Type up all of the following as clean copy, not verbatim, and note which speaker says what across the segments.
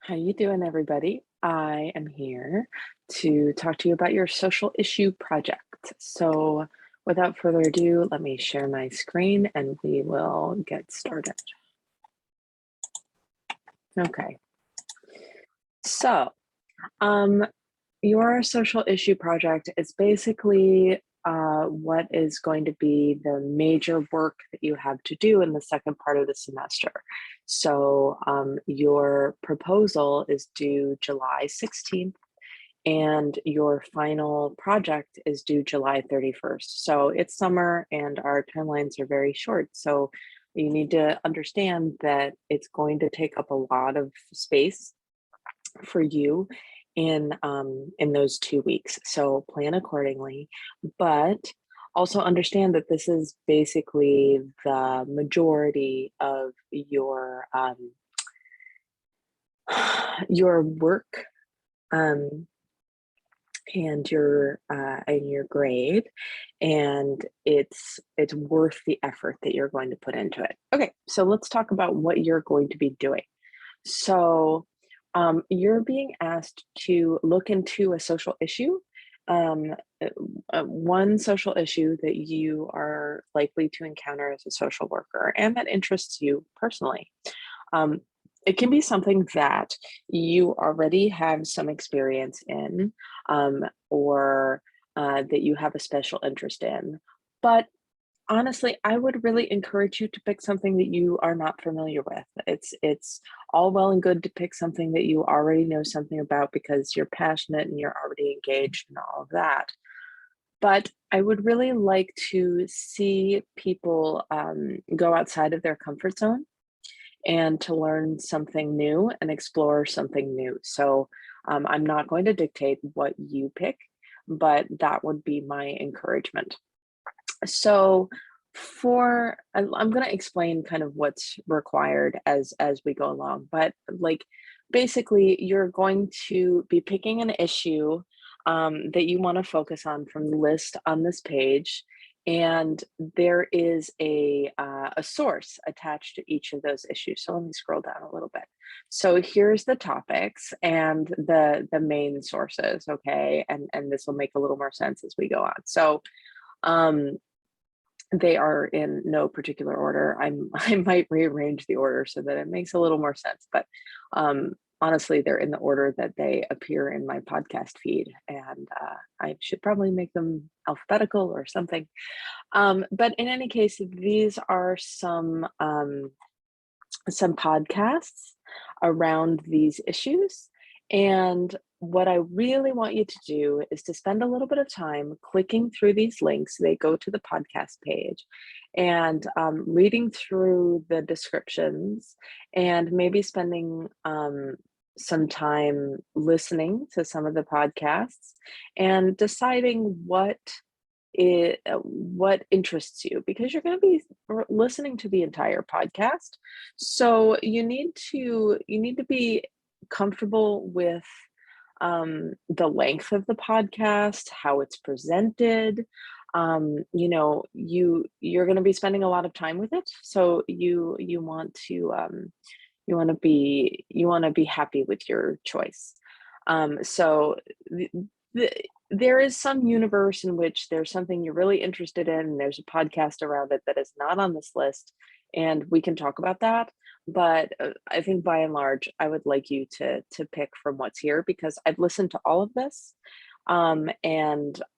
Speaker 1: How you doing, everybody? I am here to talk to you about your social issue project. So, without further ado, let me share my screen and we will get started. Okay. So, um, your social issue project is basically what is going to be the major work that you have to do in the second part of the semester. So, your proposal is due July 16th and your final project is due July 31st. So it's summer and our timelines are very short. So you need to understand that it's going to take up a lot of space for you in those 2 weeks. So plan accordingly, but also understand that this is basically the majority of your work um, and your grade, and it's worth the effort that you're going to put into it. Okay, so let's talk about what you're going to be doing. So you're being asked to look into a social issue, um, one social issue that you are likely to encounter as a social worker and that interests you personally. Um, it can be something that you already have some experience in, or that you have a special interest in. But honestly, I would really encourage you to pick something that you are not familiar with. It's all well and good to pick something that you already know something about because you're passionate and you're already engaged and all of that. But I would really like to see people go outside of their comfort zone and to learn something new and explore something new. So I'm not going to dictate what you pick, but that would be my encouragement. So I'm going to explain kind of what's required as we go along, but like basically you're going to be picking an issue that you want to focus on from the list on this page, and there is a source attached to each of those issues. So let me scroll down a little bit. So here's the topics and the main sources, okay, and this will make a little more sense as we go on. So um they are in no particular order. I might rearrange the order so that it makes a little more sense, but um, honestly, they're in the order that they appear in my podcast feed, and I should probably make them alphabetical or something. But in any case, these are some podcasts around these issues. And what I really want you to do is to spend a little bit of time clicking through these links. They go to the podcast page and reading through the descriptions and maybe spending some time listening to some of the podcasts and deciding what interests you, because you're going to be listening to the entire podcast, so you need to be comfortable with the length of the podcast, how it's presented. You're going to be spending a lot of time with it, so you want to be happy with your choice. So the, there is some universe in which there's something you're really interested in, and there's a podcast around it that is not on this list, and we can talk about that. But I think by and large, I would like you to pick from what's here because I've listened to all of this, and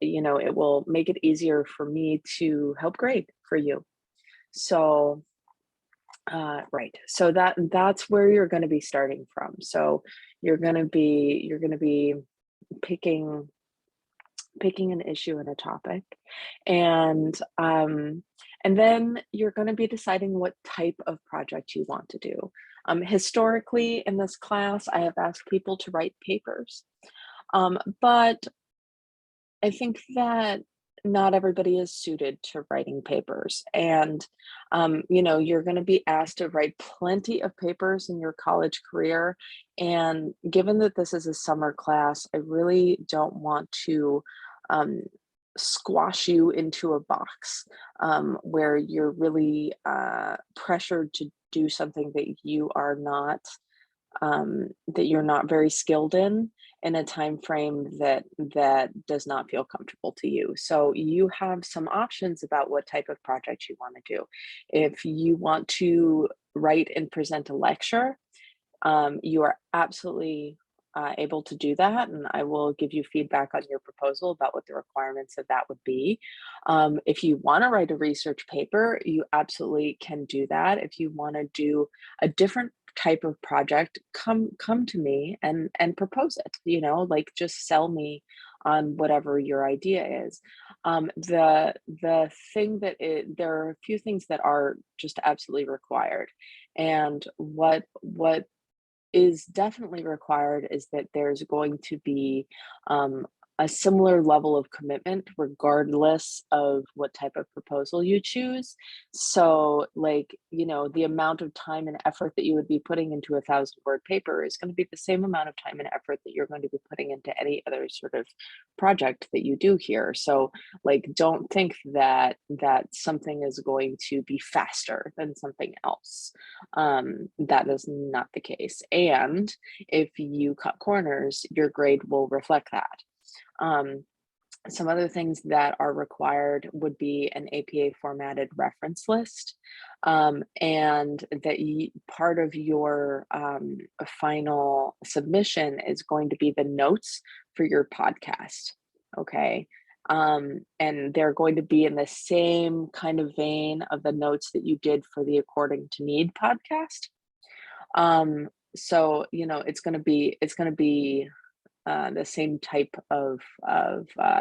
Speaker 1: it will make it easier for me to help grade for you. So right. So that's where you're going to be starting from. So you're going to be picking picking an issue and a topic, and and then you're going to be deciding what type of project you want to do. Historically, in this class, I have asked people to write papers, but I think that not everybody is suited to writing papers. And, you're going to be asked to write plenty of papers in your college career. And given that this is a summer class, I really don't want to um, squash you into a box where you're really pressured to do something that you are not. that you're not very skilled in a time frame that does not feel comfortable to you. So you have some options about what type of project you want to do. If you want to write and present a lecture, you are absolutely able to do that, and I will give you feedback on your proposal about what the requirements of that would be. If you want to write a research paper, you absolutely can do that. If you want to do a different type of project, come to me and propose it. Like just sell me on whatever your idea is. The thing there are a few things that are just absolutely required, and what is definitely required is that there's going to be a similar level of commitment regardless of what type of proposal you choose. So, like, the amount of time and effort that you would be putting into a 1,000-word paper is going to be the same amount of time and effort that you're going to be putting into any other sort of project that you do here. So, like, don't think that something is going to be faster than something else. That is not the case. And if you cut corners, your grade will reflect that. Um, some other things that are required would be an APA formatted reference list, and that part of your final submission is going to be the notes for your podcast. Okay. And they're going to be in the same kind of vein of the notes that you did for the According to Need podcast. So it's going to be the same type of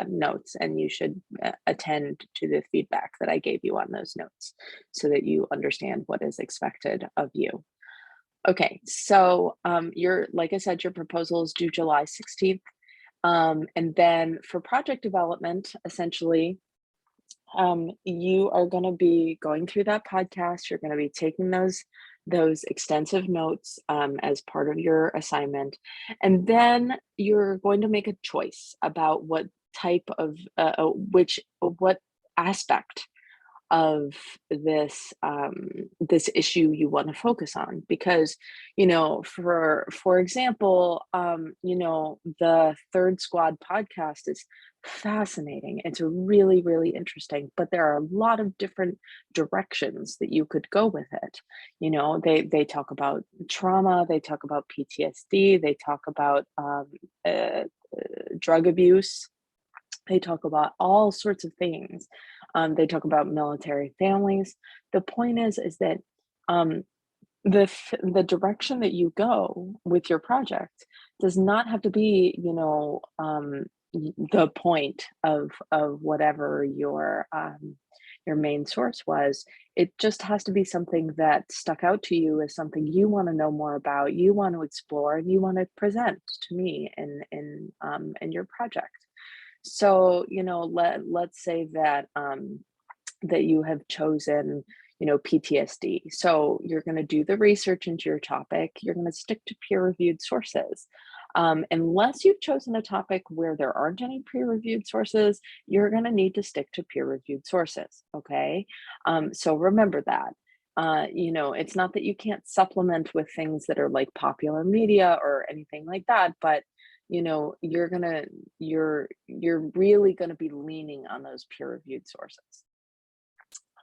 Speaker 1: notes, and you should attend to the feedback that I gave you on those notes so that you understand what is expected of you. Okay, so like I said, your proposal is due July 16th. And then for project development, essentially, you are going to be going through that podcast. You're going to be taking those extensive notes as part of your assignment, and then you're going to make a choice about what type of what aspect of this issue you want to focus on, because for example, the Third Squad podcast is fascinating. It's really, really interesting, but there are a lot of different directions that you could go with it. They talk about trauma, they talk about PTSD, they talk about drug abuse, they talk about all sorts of things. They talk about military families. The point is that um, the direction that you go with your project does not have to be, the point of whatever your main source was. It just has to be something that stuck out to you as something you want to know more about, you want to explore, and you want to present to me in your project. So, let's say that you have chosen, PTSD. So you're going to do the research into your topic. You're going to stick to peer-reviewed sources. Unless you've chosen a topic where there aren't any peer-reviewed sources, you're going to need to stick to peer-reviewed sources. Okay. So remember that. It's not that you can't supplement with things that are like popular media or anything like that, but you're really gonna be leaning on those peer-reviewed sources.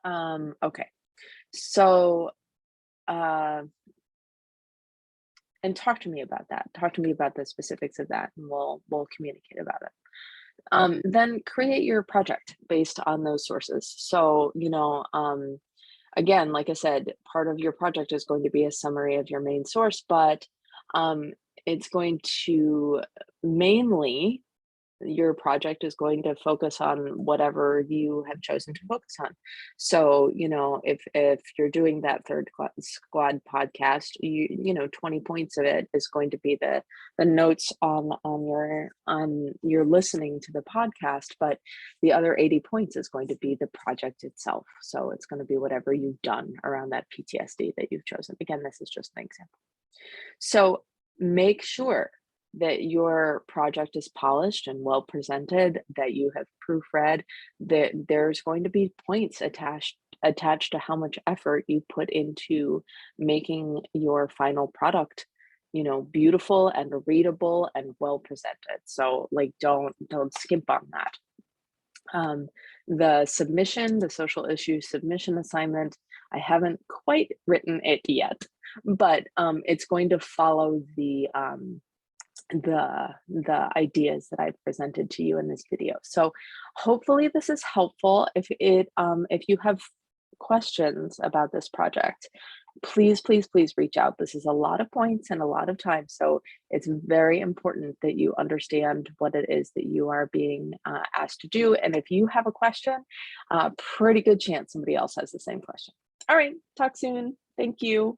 Speaker 1: Okay. So, uh, and talk to me about that. Talk to me about the specifics of that, and we'll communicate about it. Then create your project based on those sources. So, again, like I said, part of your project is going to be a summary of your main source, but um, it's going to mainly your project is going to focus on whatever you have chosen to focus on. So, if you're doing that squad podcast, 20 points of it is going to be the notes on your listening to the podcast, but the other 80 points is going to be the project itself. So it's going to be whatever you've done around that PTSD that you've chosen. Again, this is just an example. So make sure that your project is polished and well presented, that you have proofread, that there's going to be points attached to how much effort you put into making your final product beautiful and readable and well presented. So like don't skimp on that. Um, the social issue submission assignment, I haven't quite written it yet, but it's going to follow the ideas that I've presented to you in this video. So hopefully this is helpful. If you have questions about this project, please, please, please reach out. This is a lot of points and a lot of time. So it's very important that you understand what it is that you are being asked to do. And if you have a question, pretty good chance somebody else has the same question. All right, talk soon. Thank you.